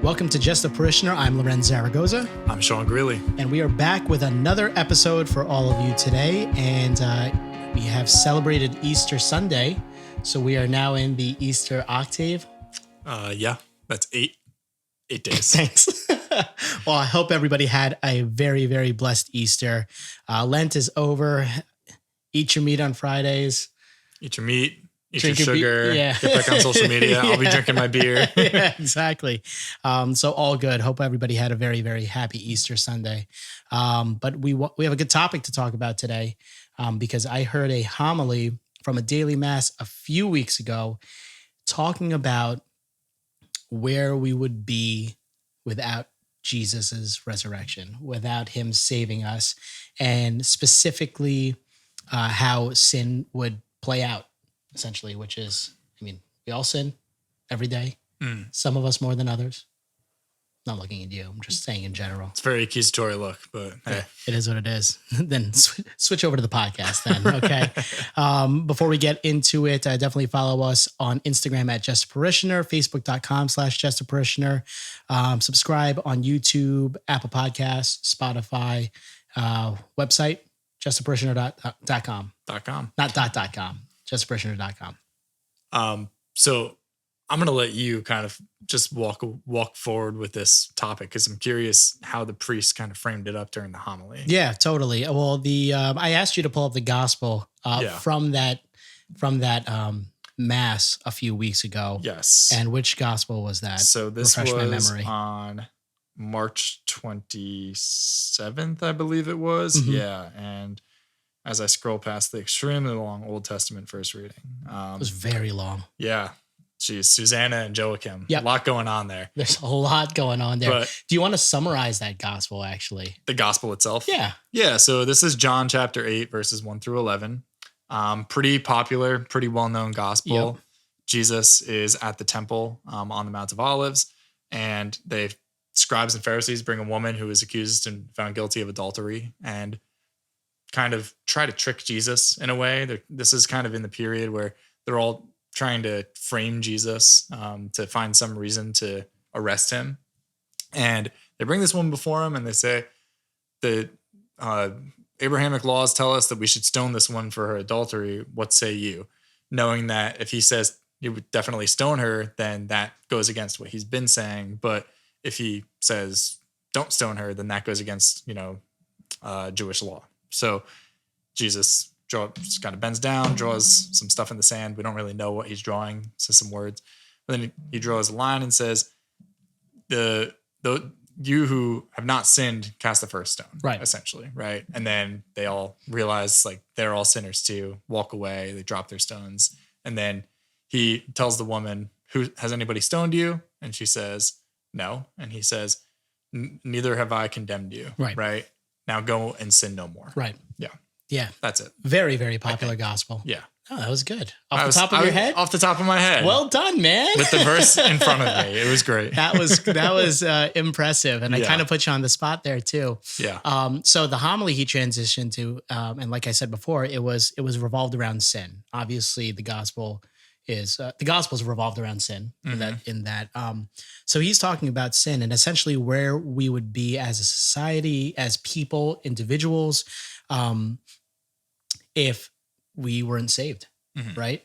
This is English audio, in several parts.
Welcome to Just a Parishioner. I'm Lorenz Zaragoza. I'm Sean Greeley. And we are back with another episode for all of you today. And we have celebrated Easter Sunday. So we are now in the Easter octave. Yeah, that's eight days. Thanks. Well, I hope everybody had a very, very blessed Easter. Lent is over. Eat your meat on Fridays. Eat your meat. Eat Drink your sugar. Yeah. Get back on social media. I'll be drinking my beer. Yeah, exactly. So all good. Hope everybody had a very, very happy Easter Sunday. But we have a good topic to talk about today because I heard a homily from a daily mass a few weeks ago talking about where we would be without Jesus's resurrection, without him saving us, and specifically how sin would play out. Essentially, which is, we all sin every day. Some of us more than others. Not looking at you. I'm just saying in general. It's a very accusatory look, but hey. It is what it is. Then switch over to the podcast then, okay? Before we get into it, definitely follow us on Instagram at Just a Parishioner, Facebook.com/Just a Parishioner. Subscribe on YouTube, Apple Podcasts, Spotify, website, justaparishioner.com. Not .com. JustAParishioner.com. So I'm going to let you kind of just walk forward with this topic because I'm curious how the priest kind of framed it up during the homily. Yeah, totally. Well, I asked you to pull up the gospel from that mass a few weeks ago. Yes. And which gospel was that? So this was on March 27th, I believe it was. Mm-hmm. Yeah. And as I scroll past the extremely long Old Testament first reading. It was very long. Yeah. Geez, Susanna and Joachim. Yep. A lot going on there. There's a lot going on there. But do you want to summarize that gospel, actually? The gospel itself? Yeah. Yeah, so this is John chapter 8, verses 1 through 11. Pretty popular, pretty well-known gospel. Yep. Jesus is at the temple on the Mount of Olives, and scribes and Pharisees bring a woman who is accused and found guilty of adultery and kind of try to trick Jesus in a way. This is kind of in the period where they're all trying to frame Jesus to find some reason to arrest him. And they bring this woman before him and they say, the Abrahamic laws tell us that we should stone this one for her adultery. What say you? Knowing that if he says you would definitely stone her, then that goes against what he's been saying. But if he says don't stone her, then that goes against, Jewish law. So Jesus just kind of bends down, draws some stuff in the sand. We don't really know what he's drawing, says some words. But then he draws a line and says, you who have not sinned, cast the first stone, right? Essentially, right? And then they all realize like they're all sinners too, walk away, they drop their stones. And then he tells the woman, has anybody stoned you? And she says, no. And he says, neither have I condemned you, right? Now go and sin no more. Right. Yeah. Yeah. That's it. Very, very popular gospel. Yeah. Oh, that was good. Off the top of your head? Off the top of my head. Well done, man. With the verse in front of me. It was great. That was impressive. And I kind of put you on the spot there too. Yeah. So the homily he transitioned to, and like I said before, it was revolved around sin. Obviously the gospel's revolved around sin in that. So he's talking about sin and essentially where we would be as a society, as people, individuals, if we weren't saved, right?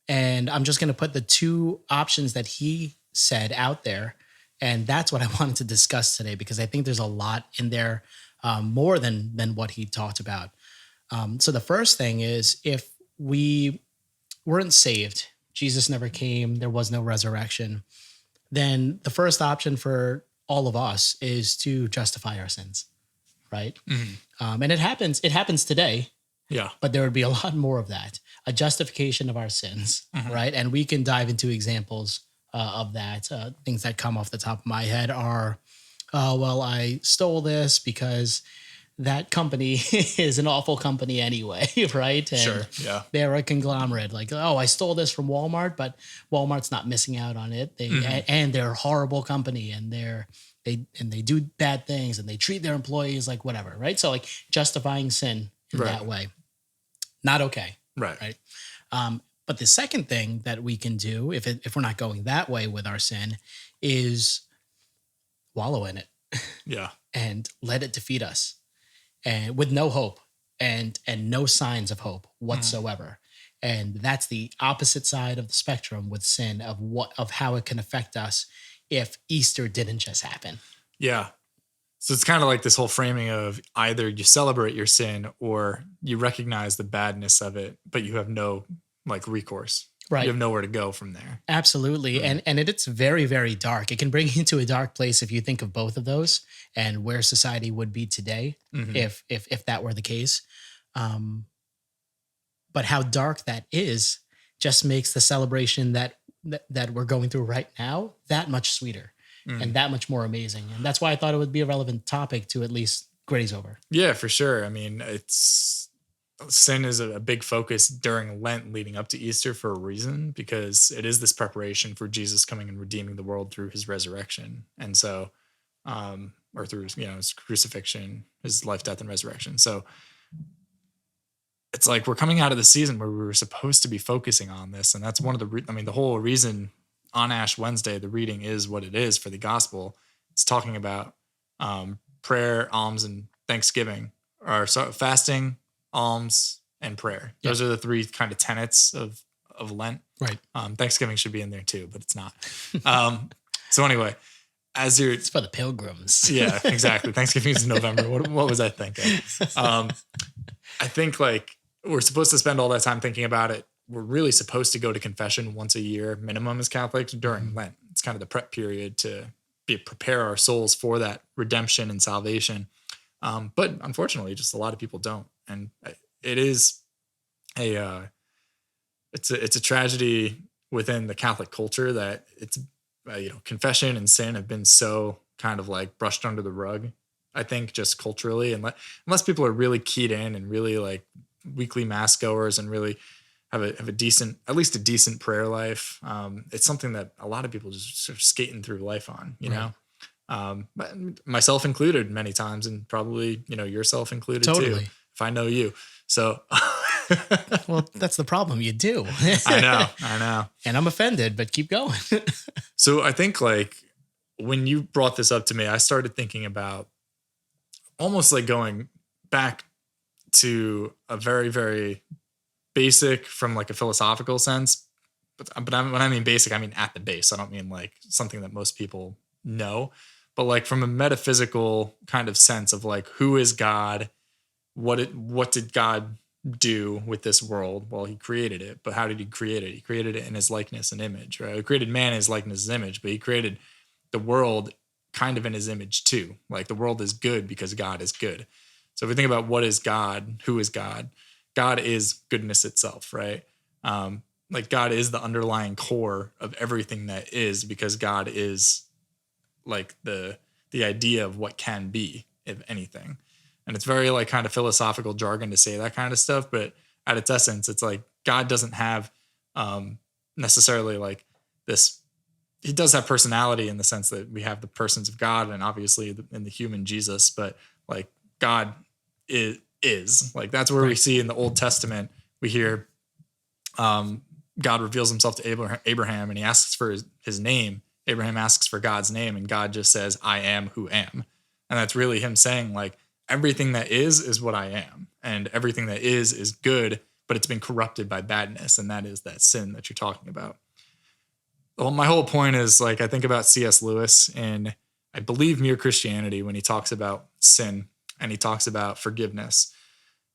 And I'm just going to put the two options that he said out there. And that's what I wanted to discuss today, because I think there's a lot in there more than what he talked about. So the first thing is, if we weren't saved, Jesus never came, there was no resurrection, then the first option for all of us is to justify our sins, right? And it happens today. Yeah. But there would be a lot more of that, a justification of our sins, right? And we can dive into examples of that. Things that come off the top of my head are, well, I stole this because that company is an awful company anyway, right? And sure, yeah. They're a conglomerate. Like, oh, I stole this from Walmart, but Walmart's not missing out on it. And they're a horrible company, and they do bad things, and they treat their employees like whatever, right? So like justifying sin in that way. Not okay. Right. But the second thing that we can do, if we're not going that way with our sin, is wallow in it Yeah. and let it defeat us, and with no hope and no signs of hope whatsoever. And that's the opposite side of the spectrum with sin, of how it can affect us if Easter didn't just happen. Yeah. So it's kind of like this whole framing of either you celebrate your sin or you recognize the badness of it, but you have no like recourse. Right. You have nowhere to go from there. Absolutely. And it's very, very dark. It can bring you to a dark place if you think of both of those and where society would be today if that were the case. But how dark that is just makes the celebration that we're going through right now that much sweeter and that much more amazing. And that's why I thought it would be a relevant topic to at least graze over. Yeah, for sure. I mean, sin is a big focus during Lent leading up to Easter for a reason, because it is this preparation for Jesus coming and redeeming the world through his resurrection. And so, or through, his crucifixion, his life, death, and resurrection. So it's like we're coming out of the season where we were supposed to be focusing on this. And that's one of the whole reason on Ash Wednesday, the reading is what it is for the gospel. It's talking about prayer, alms, and thanksgiving, or fasting, alms, and prayer. Yep. Those are the three kind of tenets of Lent. Right. Thanksgiving should be in there too, but it's not. So anyway, it's for the pilgrims. Yeah, exactly. Thanksgiving is in November. What was I thinking? I think like we're supposed to spend all that time thinking about it. We're really supposed to go to confession once a year minimum as Catholics during Lent. It's kind of the prep period to prepare our souls for that redemption and salvation. But unfortunately, just a lot of people don't. And it is it's a tragedy within the Catholic culture that it's, confession and sin have been so kind of like brushed under the rug. I think just culturally, unless people are really keyed in and really like weekly mass goers and really have a decent, at least a decent prayer life. It's something that a lot of people just sort of skating through life on, know, but myself included many times, and probably, yourself included too, if I know you. So, well, that's the problem. You do. I know. And I'm offended, but keep going. So I think like when you brought this up to me, I started thinking about almost like going back to a very, very basic from like a philosophical sense. But when I mean basic, I mean at the base. I don't mean like something that most people know, but like from a metaphysical kind of sense of like, who is God? What did God do with this world? Well, he created it, but how did he create it? He created it in his likeness and image, right? He created man in his likeness and image, but he created the world kind of in his image too. Like the world is good because God is good. So if we think about what is God, who is God? God is goodness itself, right? Like God is the underlying core of everything that is, because God is like the idea of what can be, if anything. And it's very like kind of philosophical jargon to say that kind of stuff, but at its essence, it's like God doesn't have necessarily like this. He does have personality in the sense that we have the persons of God and obviously in the human Jesus, but like God is like, that's where we see in the Old Testament, we hear God reveals himself to Abraham and he asks for his name. Abraham asks for God's name and God just says, I am who am. And that's really him saying like, everything that is what I am. And everything that is good, but it's been corrupted by badness. And that is that sin that you're talking about. Well, my whole point is like, I think about C.S. Lewis in, I believe, Mere Christianity, when he talks about sin and he talks about forgiveness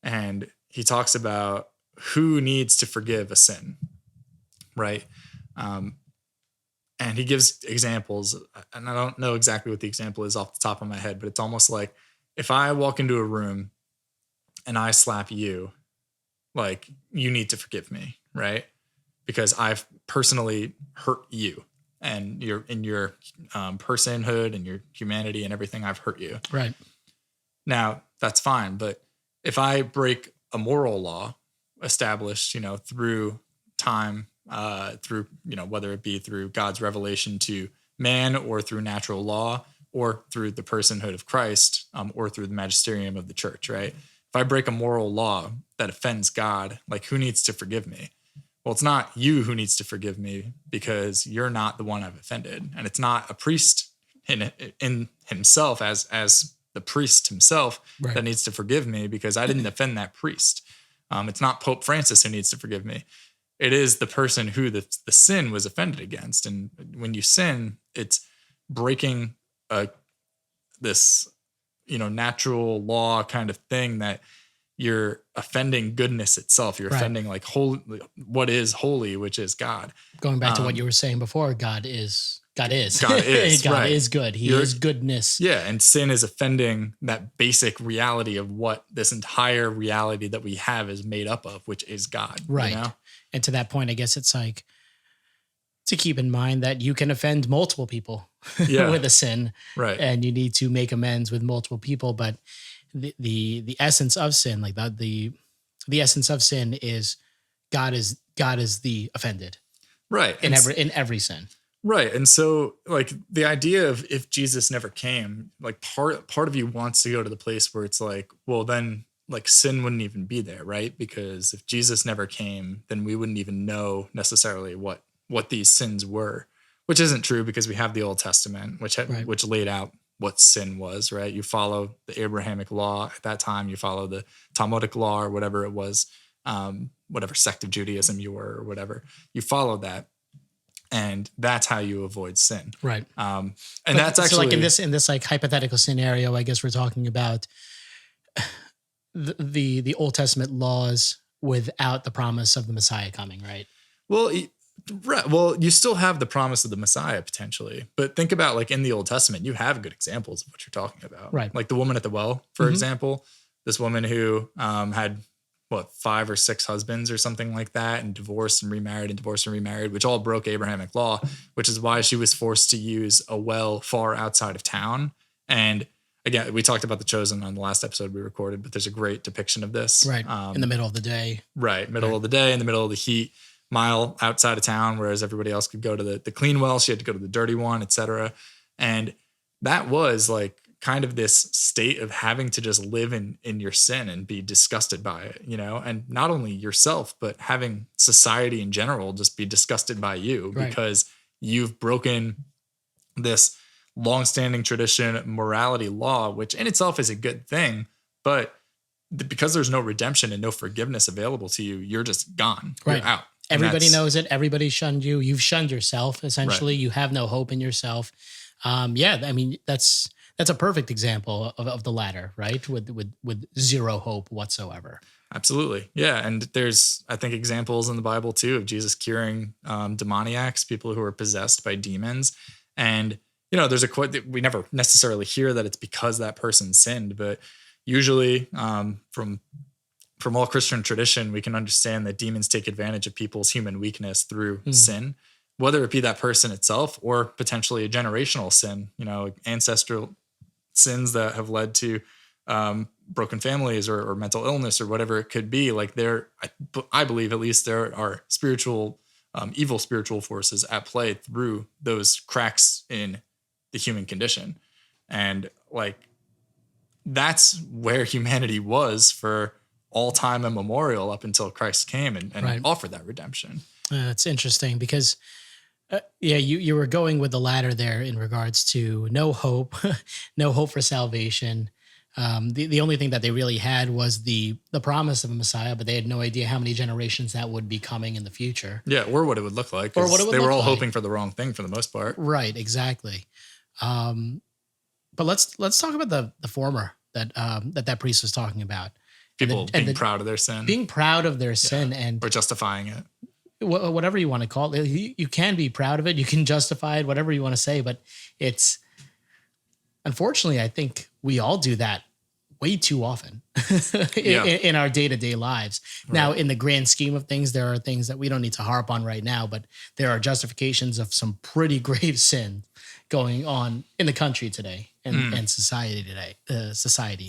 and he talks about who needs to forgive a sin, right? And he gives examples, and I don't know exactly what the example is off the top of my head, but it's almost like if I walk into a room and I slap you, like you need to forgive me, right? Because I've personally hurt you and you're in your personhood and your humanity and everything, I've hurt you. Right. Now that's fine. But if I break a moral law established, through time, through, whether it be through God's revelation to man or through natural law or through the personhood of Christ, or through the magisterium of the church, right? If I break a moral law that offends God, like who needs to forgive me? Well, it's not you who needs to forgive me because you're not the one I've offended. And it's not a priest in himself as the priest himself Right. that needs to forgive me because I didn't offend that priest. It's not Pope Francis who needs to forgive me. It is the person who the sin was offended against. And when you sin, it's breaking this, natural law kind of thing that you're offending goodness itself. You're Right. offending like holy, what is holy, which is God. Going back to what you were saying before, God is. God is, God right. is good. He is goodness. Yeah. And sin is offending that basic reality of what this entire reality that we have is made up of, which is God. Right. And to that point, I guess it's like to keep in mind that you can offend multiple people with a sin. Right. And you need to make amends with multiple people. But the essence of sin, like the essence of sin is God is the offended. Right. In every sin. Right. And so like the idea of if Jesus never came, like part of you wants to go to the place where it's like, well, then like sin wouldn't even be there, right? Because if Jesus never came, then we wouldn't even know necessarily what these sins were, which isn't true because we have the Old Testament, which laid out what sin was, right? You follow the Abrahamic law at that time, you follow the Talmudic law or whatever it was, whatever sect of Judaism you were or whatever, you follow that. And that's how you avoid sin. Right. And that's actually so like in this like hypothetical scenario, I guess we're talking about the Old Testament laws without the promise of the Messiah coming, right? Well, right. Well, you still have the promise of the Messiah potentially, but think about like in the Old Testament, you have good examples of what you're talking about. Right. Like the woman at the well, for example, this woman who had 5 or 6 husbands or something like that, and divorced and remarried, which all broke Abrahamic law, which is why she was forced to use a well far outside of town. And again, we talked about The Chosen on the last episode we recorded, but there's a great depiction of this. Right. In the middle of the day. Right. Middle of the day, in the middle of the heat, mile outside of town, whereas everybody else could go to the clean well. She had to go to the dirty one, etc. And that was like kind of this state of having to just live in your sin and be disgusted by it, and not only yourself, but having society in general just be disgusted by you because you've broken this longstanding tradition, morality law, which in itself is a good thing, but because there's no redemption and no forgiveness available to you, you're just gone. You're out. Everybody knows it. Everybody shunned you. You've shunned yourself. Essentially, you have no hope in yourself. I mean, that's a perfect example of the latter, right? With zero hope whatsoever. Absolutely. Yeah. And there's, I think, examples in the Bible too of Jesus curing demoniacs, people who are possessed by demons. And, there's a quote that we never necessarily hear that it's because that person sinned, but usually from all Christian tradition, we can understand that demons take advantage of people's human weakness through sin, whether it be that person itself or potentially a generational sin, ancestral sins that have led to broken families or mental illness or whatever it could be. Like I believe at least there are spiritual, evil spiritual forces at play through those cracks in the human condition. And like, that's where humanity was for all time immemorial up until Christ came and offered that redemption. It's interesting because you were going with the latter there in regards to no hope, no hope for salvation. The only thing that they really had was the promise of a Messiah, but they had no idea how many generations that would be coming in the future. Yeah, or what it would look like. Or what it would they were look all like. hoping for the wrong thing for the most part. Right, exactly. But let's talk about the former that priest was talking about. People being proud of their sin. Being proud of their sin or justifying it. Whatever you want to call it. You can be proud of it. You can justify it, whatever you want to say. But it's, unfortunately, I think we all do that way too often in our day-to-day lives. Right. Now, in the grand scheme of things, there are things that we don't need to harp on right now, but there are justifications of some pretty grave sin going on in the country today and society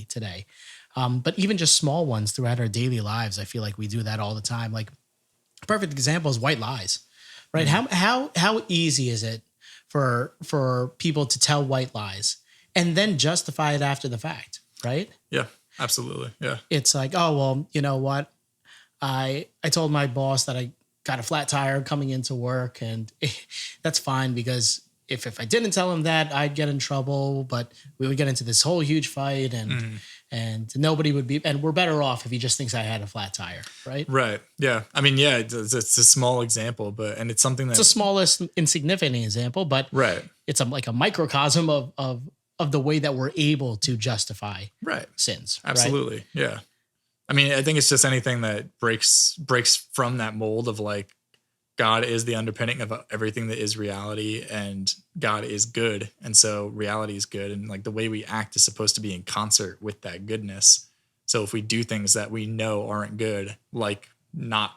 today. But even just small ones throughout our daily lives, I feel like we do that all the time. Like a perfect example is white lies, right? How easy is it for people to tell white lies and then justify it after the fact, right? Yeah, absolutely. Yeah. It's like, oh, well, you know what? I told my boss that I got a flat tire coming into work, and that's fine because if I didn't tell him that, I'd get in trouble, but we would get into this whole huge fight and nobody would be, and we're better off if he just thinks I had a flat tire, right? Right. Yeah. I mean, yeah, it's a small example, and it's something It's that, the smallest insignificant example, but right. it's like a microcosm of the way that we're able to justify Right. sins. Absolutely. Right? Yeah. I mean, I think it's just anything that breaks from that mold of like, God is the underpinning of everything that is reality, and God is good. And so reality is good. And like the way we act is supposed to be in concert with that goodness. So if we do things that we know aren't good, like not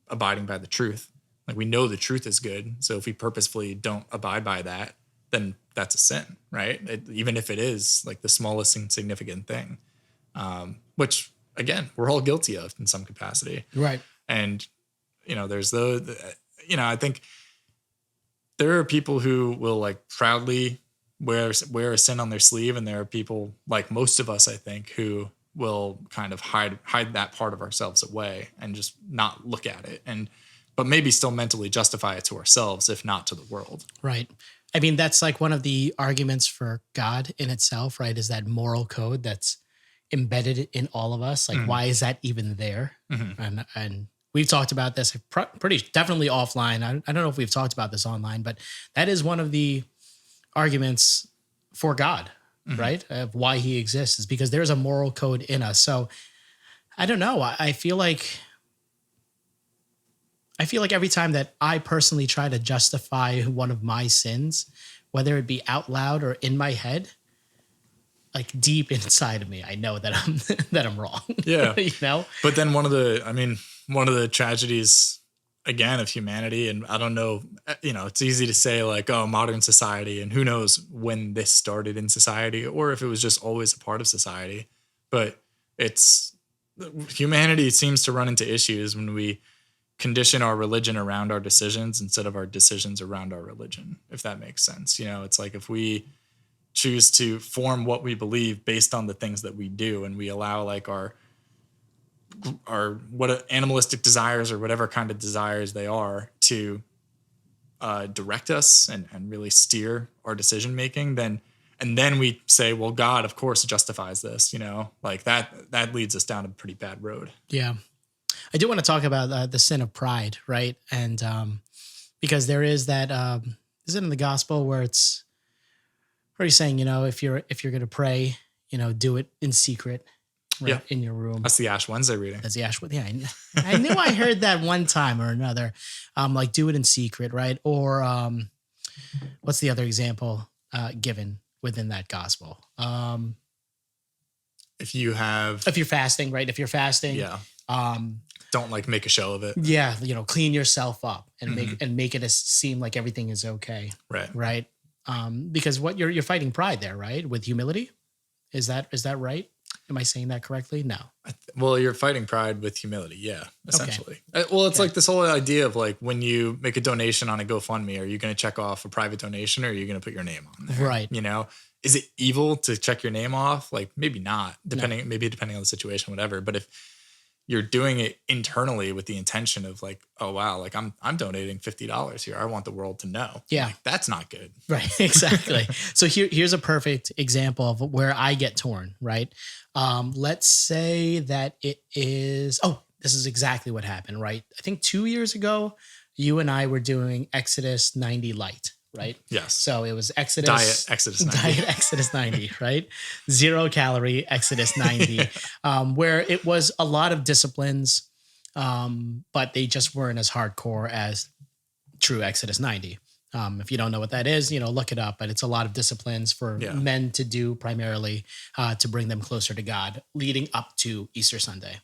abiding by the truth, like we know the truth is good. So if we purposefully don't abide by that, then that's a sin, right? Even if it is like the smallest insignificant thing, which again, we're all guilty of in some capacity. Right. And, there's I think there are people who will like proudly wear a sin on their sleeve. And there are people like most of us, I think, who will kind of hide that part of ourselves away and just not look at it. But maybe still mentally justify it to ourselves, if not to the world. Right. I mean, that's like one of the arguments for God in itself, right? Is that moral code that's embedded in all of us. Like, why is that even there? And we've talked about this pretty definitely offline. I don't know if we've talked about this online, but that is one of the arguments for God, right? Of why he exists, is because there's a moral code in us. So I don't know. I feel like every time that I personally try to justify one of my sins, whether it be out loud or in my head, like deep inside of me, I know that I'm wrong. Yeah. But then one of the tragedies again of humanity, and I don't know, it's easy to say like, oh, modern society, and who knows when this started in society or if it was just always a part of society. But humanity seems to run into issues when we condition our religion around our decisions instead of our decisions around our religion, if that makes sense. It's like if we choose to form what we believe based on the things that we do, and we allow like our what animalistic desires or whatever kind of desires they are to direct us and really steer our decision making, and then we say, well, God of course justifies this, like that leads us down a pretty bad road. Yeah. I do want to talk about the sin of pride, right? And because there is that, is it in the gospel where it's already saying, if you're going to pray, do it in secret, right, in your room. That's the Ash Wednesday reading. That's the Ash. Yeah, I knew I heard that one time or another. Like do it in secret, right? Or what's the other example given within that gospel? If you're fasting, right? If you're fasting, yeah. Don't like make a show of it. Yeah, clean yourself up and make it seem like everything is okay. Right. Right. Because what you're fighting pride there, right? With humility. Is that right? Am I saying that correctly? No. Well, you're fighting pride with humility. Yeah, essentially. Okay. Well, it's like this whole idea of like when you make a donation on a GoFundMe, are you going to check off a private donation or are you going to put your name on there? Right. Is it evil to check your name off? Like maybe not, depending on the situation, whatever. But if you're doing it internally with the intention of like, oh wow, like I'm donating $50 here. I want the world to know. Yeah. Like, that's not good. Right. Exactly. So here's a perfect example of where I get torn, right? Let's say that it is, this is exactly what happened, right? I think 2 years ago, you and I were doing Exodus 90 Light, right? Yes. So it was Diet Exodus 90. Diet Exodus 90, right? 0 calorie Exodus 90, where it was a lot of disciplines, but they just weren't as hardcore as true Exodus 90. If you don't know what that is, look it up, but it's a lot of disciplines for men to do primarily to bring them closer to God leading up to Easter Sunday.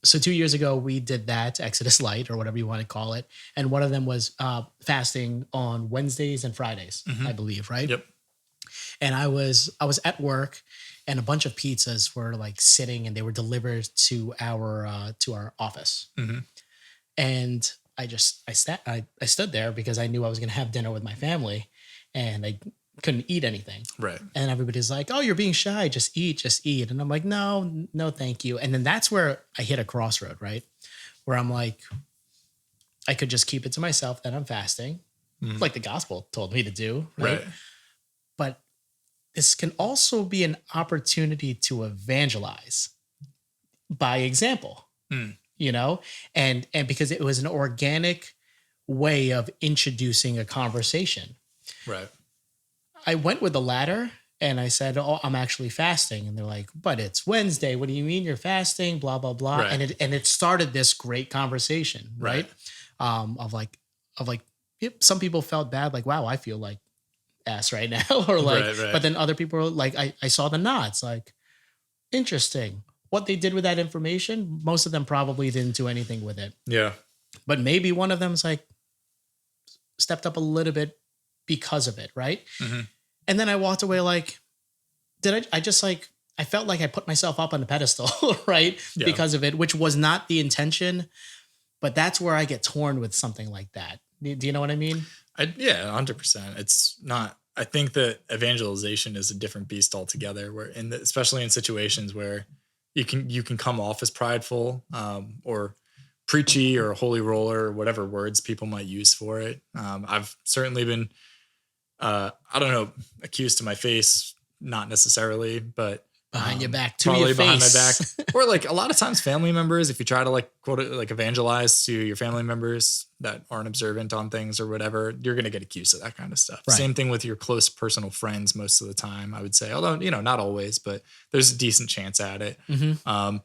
So 2 years ago, we did that Exodus Light or whatever you want to call it. And one of them was fasting on Wednesdays and Fridays, I believe. Right. Yep. And I was at work and a bunch of pizzas were like sitting and they were delivered to our office. And I stood there because I knew I was going to have dinner with my family and I couldn't eat anything. Right. And everybody's like, oh, you're being shy. Just eat. And I'm like, no, thank you. And then that's where I hit a crossroad, right? Where I'm like, I could just keep it to myself that I'm fasting like the gospel told me to do, right? Right. But this can also be an opportunity to evangelize by example, Mm. you know, and because it was an organic way of introducing a conversation. Right. I went with the latter and I said, "Oh, I'm actually fasting." And they're like, "But it's Wednesday. What do you mean you're fasting? Blah blah blah." Right. And it started this great conversation, right? Right. Of like, yep, some people felt bad, like, "Wow, I feel like ass right now," or like, Right. Right. but then other people were like, I saw the nods, like, interesting. What they did with that information, most of them probably didn't do anything with it, Yeah. but maybe one of them's like stepped up a little bit because of it, right? Hmm. And then I walked away like, I just like, I felt like I put myself up on a pedestal, right? Yeah. Because of it, which was not the intention, but that's where I get torn with something like that. Do you know what I mean? Yeah, 100%. It's not. I think that evangelization is a different beast altogether. Where, especially in situations where you can come off as prideful, or preachy or holy roller or whatever words people might use for it. I've certainly been, I don't know, accused to my face, not necessarily, but Behind your back, to probably your behind my face. back, or like a lot of times family members, if you try to like quote it, like evangelize to your family members that aren't observant on things or whatever, you're going to get accused of that kind of stuff. Right. Same thing with your close personal friends most of the time, I would say, although, not always, but there's a decent chance at it. Mhm.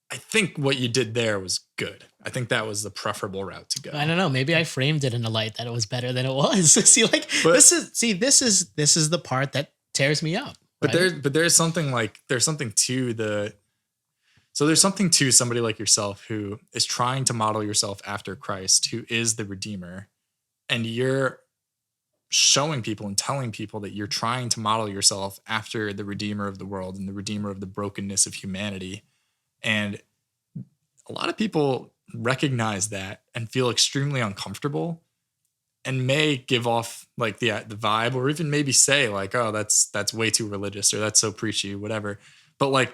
I think what you did there was good. I think that was the preferable route to go. I don't know. Maybe I framed it in a light that it was better than it was. See, like, But- this is the part that tears me up. But right? there's something to somebody like yourself who is trying to model yourself after Christ, who is the Redeemer, and you're showing people and telling people that you're trying to model yourself after the Redeemer of the world and the Redeemer of the brokenness of humanity. And a lot of people recognize that and feel extremely uncomfortable and may give off like the vibe, or even maybe say like, "Oh, that's way too religious," or "That's so preachy," whatever. But like,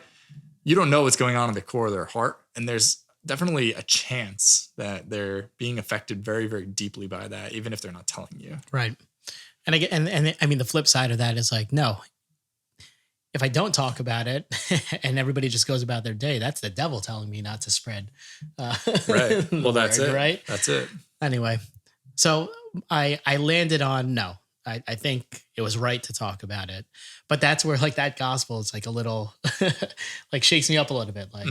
you don't know what's going on in the core of their heart, and there's definitely a chance that they're being affected very, very deeply by that, even if they're not telling you. Right. And I get, and I mean, the flip side of that is like, no, if I don't talk about it and everybody just goes about their day, that's the devil telling me not to spread. Right. Well, that's word, it. Right. That's it. Anyway, so I landed on no. I think it was right to talk about it, but that's where like that gospel is like a little like shakes me up a little bit. Like,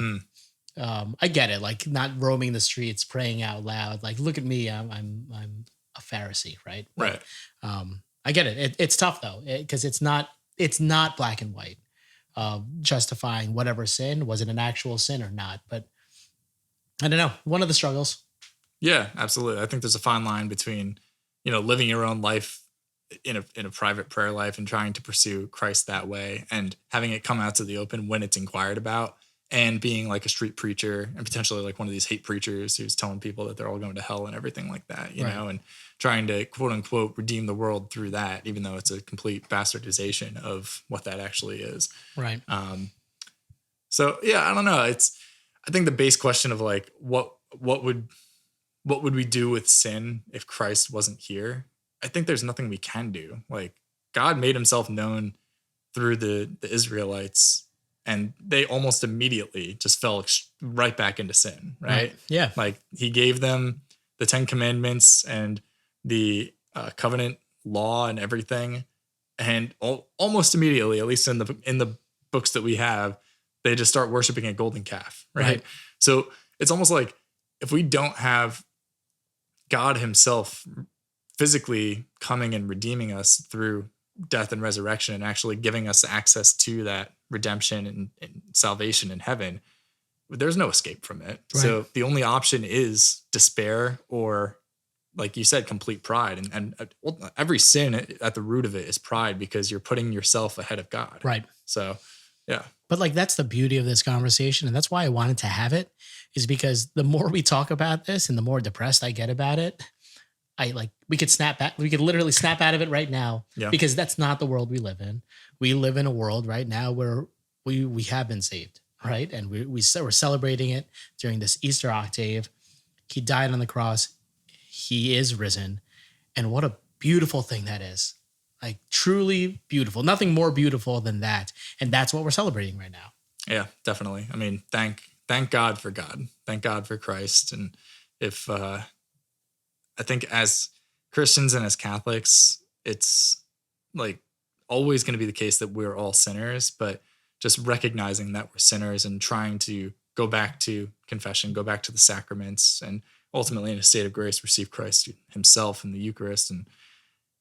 I get it, like not roaming the streets, praying out loud. Like, look at me, I'm a Pharisee, right? Right. I get it. It's tough though, because it's not black and white. Justifying whatever sin, was it an actual sin or not? But I don't know. One of the struggles. Yeah, absolutely. I think there's a fine line between, living your own life in a private prayer life and trying to pursue Christ that way, and having it come out to the open when it's inquired about, and being like a street preacher and potentially like one of these hate preachers who's telling people that they're all going to hell and everything like that, you Right. know, and trying to quote unquote redeem the world through that, even though it's a complete bastardization of what that actually is. Right. So yeah, I don't know. I think the base question of like, what would we do with sin if Christ wasn't here? I think there's nothing we can do. Like, God made himself known through the Israelites, and they almost immediately just fell right back into sin, right? Yeah. Like, he gave them the 10 commandments and the covenant law and everything, and almost immediately, at least in the books that we have, they just start worshiping a golden calf, right? So it's almost like, if we don't have God himself physically coming and redeeming us through death and resurrection, and actually giving us access to that redemption and salvation in heaven, there's no escape from it. Right. So the only option is despair, or like you said, complete pride. And every sin at the root of it is pride, because you're putting yourself ahead of God. Right. So, yeah. But like, that's the beauty of this conversation. And that's why I wanted to have it, is because the more we talk about this and the more depressed I get about it, we could snap back. We could literally snap out of it right now, because that's not the world we live in. We live in a world right now where we have been saved, right? And we're celebrating it during this Easter octave. He died on the cross. he is risen. And what a beautiful thing that is. Like truly beautiful. Nothing more beautiful than that. And that's what we're celebrating right now. Yeah, definitely. I mean, thank God for God. Thank God for Christ. And if I think as Christians and as Catholics, it's like always going to be the case that we're all sinners, but just recognizing that we're sinners and trying to go back to confession, go back to the sacraments, and ultimately in a state of grace receive Christ himself in the Eucharist. And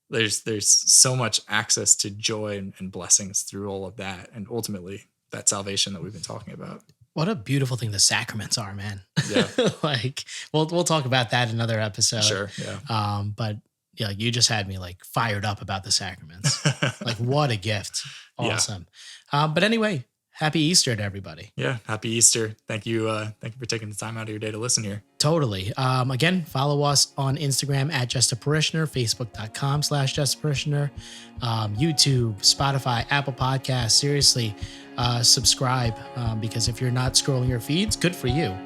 there's so much access to joy and blessings through all of that, and ultimately that salvation that we've been talking about. What a beautiful thing the sacraments are, man. Yeah. Like we'll talk about that in another episode. Sure. Yeah. But yeah, you just had me like fired up about the sacraments. Like what a gift. Awesome. Yeah. But anyway, happy Easter to everybody. Yeah. Happy Easter. Thank you. Thank you for taking the time out of your day to listen here. Totally. Again, follow us on Instagram at Just a Parishioner, Facebook.com/Just a Parishioner, YouTube, Spotify, Apple Podcasts. Seriously, subscribe because if you're not scrolling your feeds, good for you.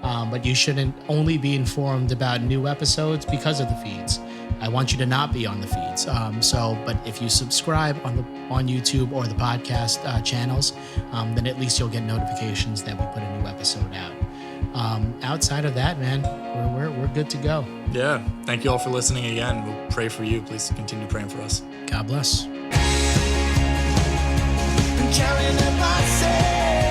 But you shouldn't only be informed about new episodes because of the feeds. I want you to not be on the feeds. But if you subscribe on YouTube or the podcast channels, then at least you'll get notifications that we put a new episode out. Outside of that, man, we're good to go. Yeah. Thank you all for listening again. We'll pray for you. Please continue praying for us. God bless. Counting up my say